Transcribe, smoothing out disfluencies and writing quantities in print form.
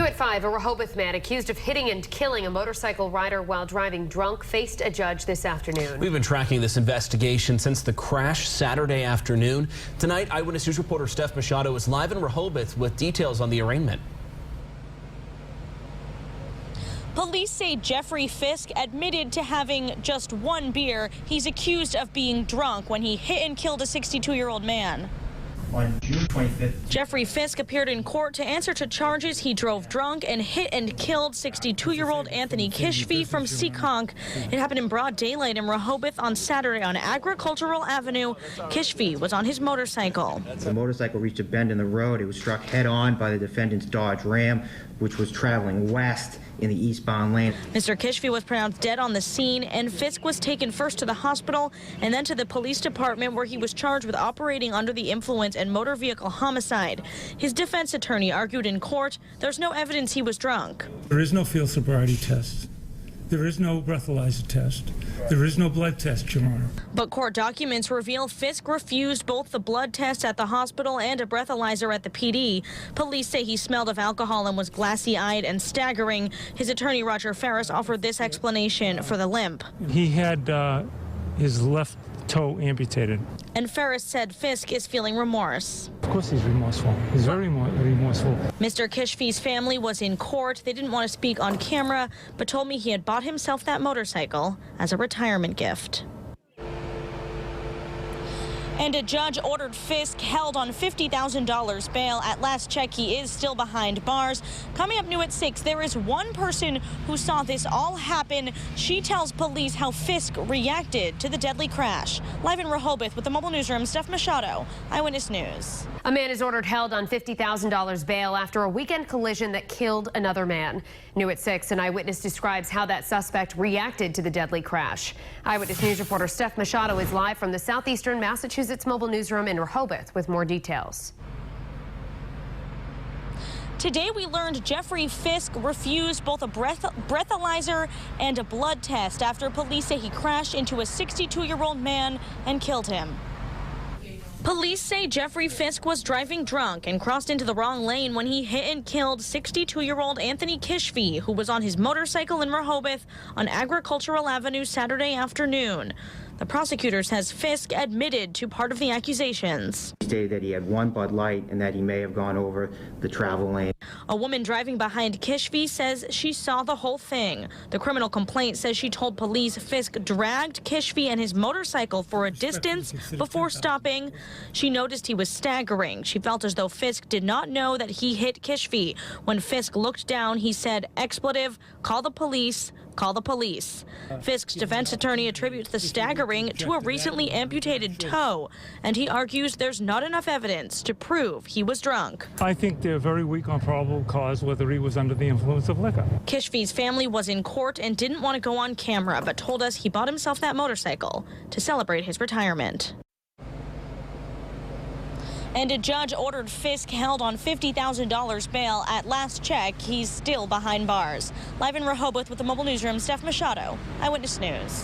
At 5, a Rehoboth man accused of hitting and killing a motorcycle rider while driving drunk faced a judge this afternoon. We've been tracking this investigation since the crash Saturday afternoon. Tonight, Eyewitness News reporter Steph Machado is live in Rehoboth with details on the arraignment. Police say Jeffrey Fisk admitted to having just one beer. He's accused of being drunk when he hit and killed a 62-year-old man. On June 25th. Jeffrey Fisk appeared in court to answer to charges he drove drunk and hit and killed 62-year-old Anthony Kishfi from Seekonk. It happened in broad daylight in Rehoboth on Saturday on Agricultural Avenue. Kishfi was on his motorcycle. The motorcycle reached a bend in the road. It was struck head-on by the defendant's Dodge Ram, which was traveling west in the eastbound lane. Mr. Kishfi was pronounced dead on the scene, and Fisk was taken first to the hospital and then to the police department, where he was charged with operating under the influence and motor vehicle homicide. His defense attorney argued in court there's no evidence he was drunk. There is no field sobriety test. There is no breathalyzer test. There is no blood test, Your Honor. But court documents reveal Fisk refused both the blood test at the hospital and a breathalyzer at the PD. Police say he smelled of alcohol and was glassy-eyed and staggering. His attorney, Roger Ferris, offered this explanation for the limp. He had his left toe amputated. And Ferris said Fisk is feeling remorse. Of course he's remorseful. He's very remorseful. Mr. Kishfi's family was in court. They didn't want to speak on camera, but told me he had bought himself that motorcycle as a retirement gift. And a judge ordered Fisk held on $50,000 bail. At last check, he is still behind bars. Coming up new at 6, there is one person who saw this all happen. She tells police how Fisk reacted to the deadly crash. Live in Rehoboth with the Mobile Newsroom, Steph Machado, Eyewitness News. A man is ordered held on $50,000 bail after a weekend collision that killed another man. New at 6, an eyewitness describes how that suspect reacted to the deadly crash. Eyewitness News reporter Steph Machado is live from the southeastern Massachusetts Mobile Newsroom in Rehoboth with more details. Today we learned Jeffrey Fisk refused both a breathalyzer and a blood test after police say he crashed into a 62-year-old man and killed him. Police say Jeffrey Fisk was driving drunk and crossed into the wrong lane when he hit and killed 62-year-old Anthony Kishfi, who was on his motorcycle in Rehoboth on Agricultural Avenue Saturday afternoon. The prosecutor says Fisk admitted to part of the accusations. He stated that he had one Bud Light and that he may have gone over the travel lane. A woman driving behind Kishfi says she saw the whole thing. The criminal complaint says she told police Fisk dragged Kishfi and his motorcycle for a distance before stopping. She noticed he was staggering. She felt as though Fisk did not know that he hit Kishfi. When Fisk looked down, he said, "Expletive, call the police, call the police." Fisk's defense attorney attributes the staggering to a recently amputated toe, and he argues there's not enough evidence to prove he was drunk. I think they're very weak on probable cause whether he was under the influence of liquor. Kishfi's family was in court and didn't want to go on camera, but told us he bought himself that motorcycle to celebrate his retirement. And a judge ordered Fisk held on $50,000 bail. At last check, he's still behind bars. Live in Rehoboth with the Mobile Newsroom, Steph Machado, Eyewitness News.